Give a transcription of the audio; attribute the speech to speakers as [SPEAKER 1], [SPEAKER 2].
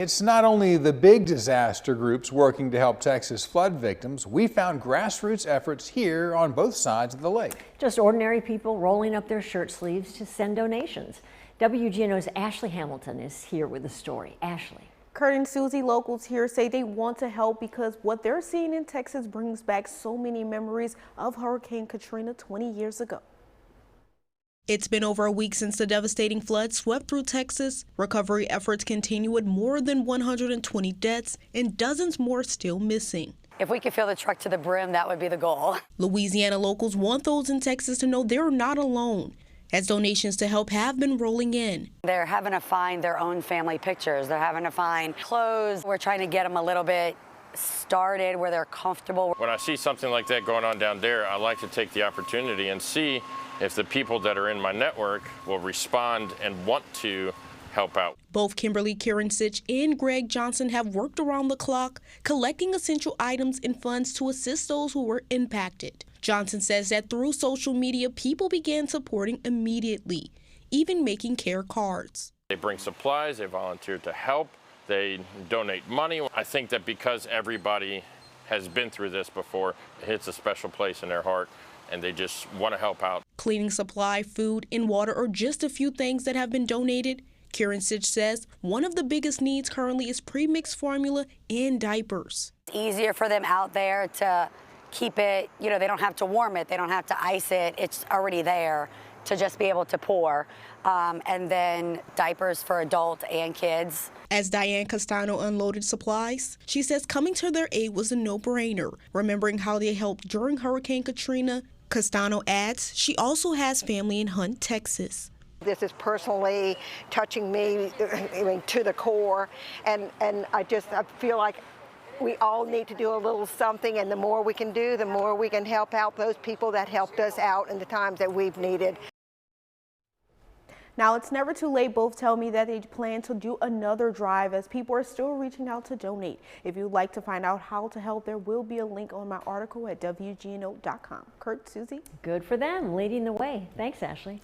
[SPEAKER 1] It's not only the big disaster groups working to help Texas flood victims. We found grassroots efforts here on both sides of the lake.
[SPEAKER 2] Just ordinary people rolling up their shirt sleeves to send donations. WGNO's Ashley Hamilton is here with the story. Ashley.
[SPEAKER 3] Kurt and Susie, locals here say they want to help because what they're seeing in Texas brings back so many memories of Hurricane Katrina 20 years ago.
[SPEAKER 4] It's been over a week since the devastating flood swept through Texas. Recovery efforts continue with more than 120 deaths and dozens more still missing.
[SPEAKER 5] If we could fill the truck to the brim, that would be the goal.
[SPEAKER 4] Louisiana locals want those in Texas to know they're not alone, as donations to help have been rolling in.
[SPEAKER 5] They're having to find their own family pictures. They're having to find clothes. We're trying to get them a little bit started where they're comfortable.
[SPEAKER 6] When I see something like that going on down there, I like to take the opportunity and see if the people that are in my network will respond and want to help out.
[SPEAKER 4] Both Kimberly Kirinsich and Greg Johnson have worked around the clock, collecting essential items and funds to assist those who were impacted. Johnson says that through social media, people began supporting immediately, even making care cards.
[SPEAKER 6] They bring supplies, they volunteer to help, they donate money. I think that because everybody has been through this before, it hits a special place in their heart, and they just want to help out.
[SPEAKER 4] Cleaning supply, food, and water are just a few things that have been donated. Kirinsich says one of the biggest needs currently is pre-mixed formula and diapers.
[SPEAKER 5] It's easier for them out there to keep it, they don't have to warm it, they don't have to ice it, it's already there to just be able to pour. And then diapers for adults and kids.
[SPEAKER 4] As Diane Castano unloaded supplies, she says coming to their aid was a no-brainer. Remembering how they helped during Hurricane Katrina, Castano adds she also has family in Hunt, Texas.
[SPEAKER 7] This is personally touching me, to the core, and I feel like we all need to do a little something, and the more we can do, the more we can help out those people that helped us out in the times that we've needed.
[SPEAKER 3] Now, it's never too late. Both tell me that they plan to do another drive as people are still reaching out to donate. If you'd like to find out how to help, there will be a link on my article at WGNO.com. Kurt, Susie?
[SPEAKER 2] Good for them, leading the way. Thanks, Ashley.